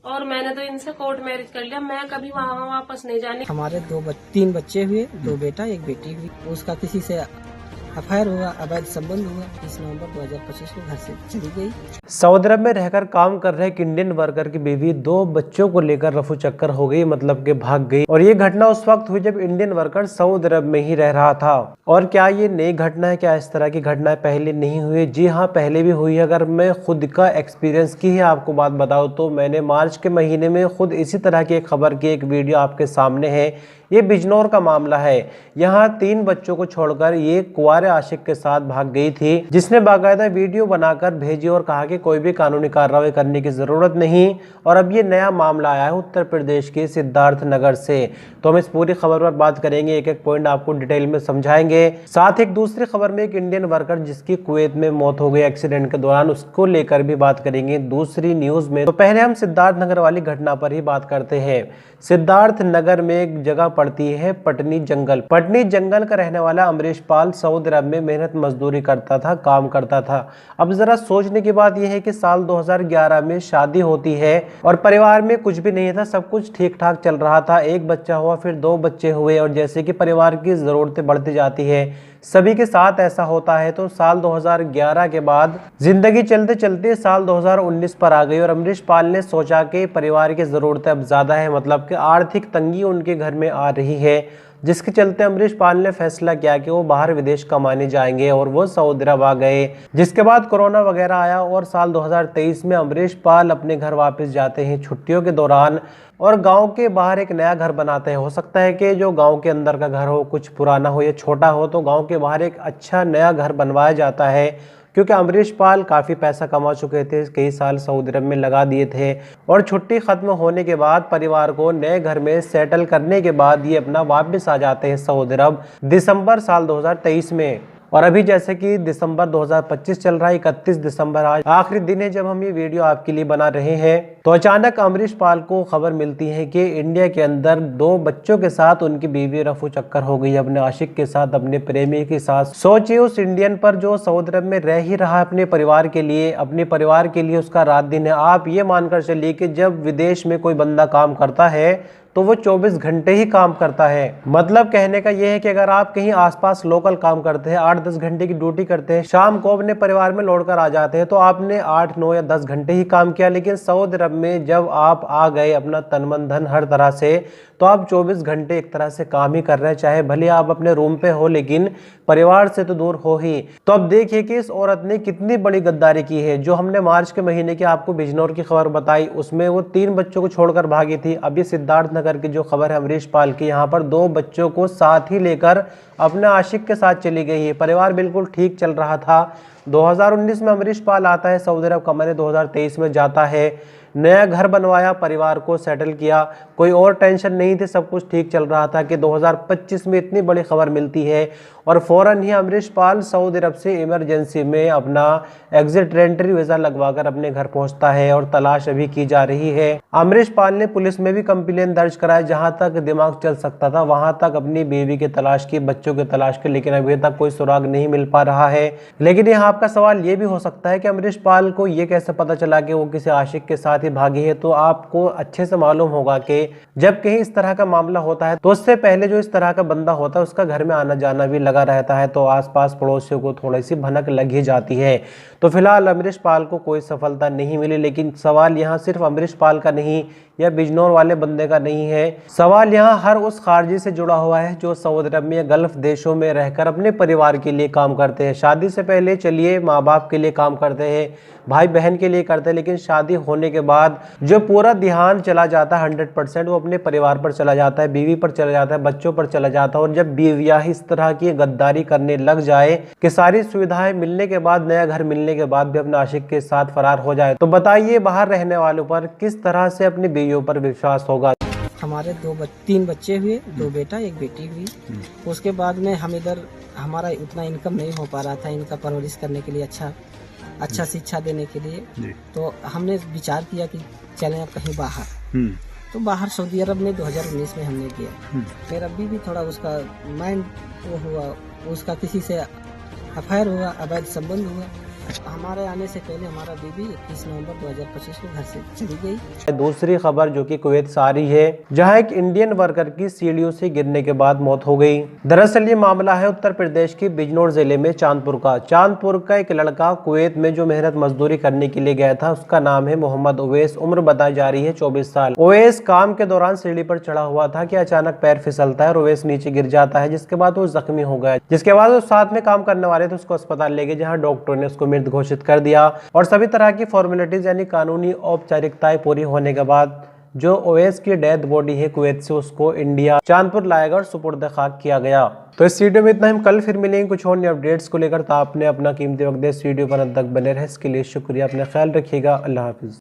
और मैंने तो इनसे कोर्ट मैरिज कर लिया। मैं कभी वहाँ वापस नहीं जाने। हमारे तीन बच्चे हुए, 2 बेटा 1 बेटी हुई। उसका किसी से अफायर हुआ, अवैध संबंध हुआ। 30 नवंबर 2025 को घर से चली गई। सऊदी अरब में रहकर काम कर रहे एक इंडियन वर्कर की बीवी 2 बच्चों को लेकर रफू चक्कर हो गई, मतलब कि भाग गई। और ये घटना उस वक्त हुई जब इंडियन वर्कर सऊदी अरब में ही रह रहा था। और क्या ये नई घटना है? क्या इस तरह की घटनाएं पहले नहीं हुई? जी हाँ, पहले भी हुई है। अगर मैं खुद का एक्सपीरियंस की ही आपको बात बताऊं तो मैंने मार्च के महीने में खुद इसी तरह की एक खबर की एक वीडियो आपके सामने है। ये बिजनौर का मामला है। यहाँ 3 बच्चों को छोड़कर ये कुंवारे आशिक के साथ भाग गई थी, जिसने बाकायदा वीडियो बनाकर भेजी और कहा कि कोई भी कानूनी कार्रवाई करने की जरूरत नहीं। और अब ये नया मामला आया है उत्तर प्रदेश के सिद्धार्थ नगर से। तो हम इस पूरी खबर पर बात करेंगे, एक एक पॉइंट आपको डिटेल में समझाएंगे। साथ ही एक दूसरी खबर में एक इंडियन वर्कर जिसकी कुवैत में मौत हो गई एक्सीडेंट के दौरान, उसको लेकर भी बात करेंगे दूसरी न्यूज में। तो पहले हम सिद्धार्थ नगर वाली घटना पर ही बात करते हैं। सिद्धार्थ नगर में एक जगह पड़ती है पटनी जंगल। पटनी जंगल का रहने वाला अमरीश पाल सऊदी अरब में मेहनत मजदूरी करता था, काम करता था। अब जरा सोचने की बात यह है कि साल 2011 में शादी होती है और परिवार में कुछ भी नहीं था, सब कुछ ठीक ठाक चल रहा था। 1 बच्चा हुआ, फिर 2 बच्चे हुए, और जैसे कि परिवार की जरूरतें बढ़ती जाती है, सभी के साथ ऐसा होता है। तो साल 2011 के बाद जिंदगी चलते चलते साल 2019 पर आ गई और अमरीश पाल ने सोचा कि परिवार की जरूरतें अब ज्यादा है, मतलब कि आर्थिक तंगी उनके घर में आ रही है, जिसके चलते अमरीश पाल ने फैसला किया कि वो बाहर विदेश कमाने जाएंगे और वो सऊदी अरब आ गए। जिसके बाद कोरोना वगैरह आया और साल 2023 में अमरीश पाल अपने घर वापस जाते हैं छुट्टियों के दौरान और गांव के बाहर एक नया घर बनाते हैं। हो सकता है कि जो गांव के अंदर का घर हो कुछ पुराना हो या छोटा हो, तो गांव के बाहर एक अच्छा नया घर बनवाया जाता है, क्योंकि अमरीश पाल काफ़ी पैसा कमा चुके थे, कई साल सऊदी अरब में लगा दिए थे। और छुट्टी खत्म होने के बाद परिवार को नए घर में सेटल करने के बाद ये अपना वापस आ जाते हैं सऊदी अरब दिसंबर साल 2023 में। और अभी जैसे कि दिसंबर 2025 चल रहा है, 31 दिसंबर आज आखिरी दिन है जब हम ये वीडियो आपके लिए बना रहे हैं। तो अचानक अमरीश पाल को खबर मिलती है कि इंडिया के अंदर 2 बच्चों के साथ उनकी बीवी रफू चक्कर हो गई, अपने आशिक के साथ, अपने प्रेमी के साथ। सोचिए उस इंडियन पर जो सऊदी अरब में रह ही रहा है अपने परिवार के लिए उसका रात दिन है। आप ये मानकर चलिए कि जब विदेश में कोई बंदा काम करता है तो वो 24 घंटे ही काम करता है। मतलब कहने का ये है कि अगर आप कहीं आसपास लोकल काम करते हैं, 8-10 घंटे की ड्यूटी करते हैं, शाम को अपने परिवार में लौट कर आ जाते हैं, तो आपने 8, 9 या 10 घंटे ही काम किया। लेकिन सऊदी अरब में जब आप आ गए अपना तन मन धन हर तरह से, तो आप 24 घंटे एक तरह से काम ही कर रहे हैं, चाहे भले आप अपने रूम पे हो लेकिन परिवार से तो दूर हो ही। तो अब देखिए कि इस औरत ने कितनी बड़ी गद्दारी की है। जो हमने मार्च के महीने की आपको बिजनौर की खबर बताई, उसमें वो 3 बच्चों को छोड़कर भागी थी। अभी सिद्धार्थ नगर की जो खबर है अमरीश पाल की, यहाँ पर 2 बच्चों को साथ ही लेकर अपने आशिक के साथ चली गई है। परिवार बिल्कुल ठीक चल रहा था। 2019 में अमरीश पाल आता है सऊदी अरब कमाने, 2023 में जाता है, नया घर बनवाया, परिवार को सेटल किया, कोई और टेंशन नहीं थी, सब कुछ ठीक चल रहा था कि 2025 में इतनी बड़ी खबर मिलती है और फौरन ही अमरीश पाल सऊदी अरब से इमरजेंसी में अपना एग्जिट एंट्री वीजा लगवाकर अपने घर पहुंचता है और तलाश अभी की जा रही है। अमरीश पाल ने पुलिस में भी कंप्लेन दर्ज कराया, जहां तक दिमाग चल सकता था वहां तक अपनी बीवी की तलाश की, बच्चों की तलाश की, लेकिन अभी तक कोई सुराग नहीं मिल पा रहा है। लेकिन यहाँ आपका सवाल ये भी हो सकता है कि अमरीश पाल को ये कैसे पता चला कि वो किसी आशिक के साथ ही भागी है। तो आपको अच्छे से मालूम होगा कि जब कहीं इस तरह का मामला होता है तो उससे पहले जो इस तरह का बंदा होता है उसका घर में आना जाना भी लगा रहता है, तो आसपास पड़ोसियों को थोड़ी सी भनक लग ही जाती है। तो फिलहाल अमरीश पाल को कोई सफलता नहीं मिली। लेकिन सवाल यहाँ सिर्फ अमरीश पाल का नहीं या बिजनौर वाले बंदे का नहीं है, सवाल यहाँ हर उस खारजी से जुड़ा हुआ है जो सऊदी अरब में या गल्फ देशों में रहकर अपने परिवार के लिए काम करते हैं। शादी से पहले चलिए माँ बाप के लिए काम करते हैं, भाई बहन के लिए करते हैं, लेकिन शादी होने के बाद जो पूरा ध्यान चला जाता है 100% वो अपने परिवार पर चला जाता है, बीवी पर चला जाता है, बच्चों पर चला जाता है। और जब बीवियाँ इस तरह की गद्दारी करने लग जाए कि सारी सुविधाएं मिलने के बाद, नया घर मिलने के बाद भी अपने आशिक के साथ फरार हो जाए, तो बताइए बाहर रहने वालों पर किस तरह से अपनी बीवियों पर विश्वास होगा। हमारे 3 बच्चे हुए, 2 बेटा 1 बेटी हुई। उसके बाद में हम इधर हमारा उतना इनकम नहीं हो पा रहा था इनका परवरिश करने के लिए, अच्छा शिक्षा देने के लिए। तो हमने विचार किया कि चलें कहीं बाहर। तो बाहर सऊदी अरब में 2019 में हमने किया। फिर अभी भी थोड़ा उसका माइंड वो हुआ, उसका किसी से अफायर हुआ, अवैध संबंध हुआ। हमारे आने से पहले हमारा बीबी 21 नवंबर 2025 को घर से चली गई। दूसरी खबर जो कि कुवैत से आ रही है, जहां एक इंडियन वर्कर की सीढ़ियों से गिरने के बाद मौत हो गई। दरअसल ये मामला है उत्तर प्रदेश के बिजनौर जिले में चांदपुर का एक लड़का कुवैत में जो मेहनत मजदूरी करने के लिए गया था, उसका नाम है मोहम्मद ओवैस, उम्र बताई जा रही है 24 साल। ओवैस काम के दौरान सीढ़ी पर चढ़ा हुआ था कि अचानक पैर फिसलता है और ओवैस नीचे गिर जाता है, जिसके बाद वो जख्मी हो गया। जिसके बाद वो साथ में काम करने वाले थे उसको अस्पताल ले गए, जहाँ डॉक्टरों ने उसको मृत घोषित कर दिया। और सभी तरह की फॉर्मेलिटीज यानी कानूनी औपचारिकताएं पूरी होने के बाद जो ओवैस की डेड बॉडी है कुवैत से उसको इंडिया चांदपुर लाया गया और सुपुर्द खाक किया गया। तो इस वीडियो में इतना, हम कल फिर मिलेंगे कुछ और नए अपडेट्स को लेकर। तो आपने अपना कीमती वक्त इस वीडियो पर अंत तक बने रहे, इसके लिए शुक्रिया। अपना ख्याल रखिएगा। अल्लाह हाफिज।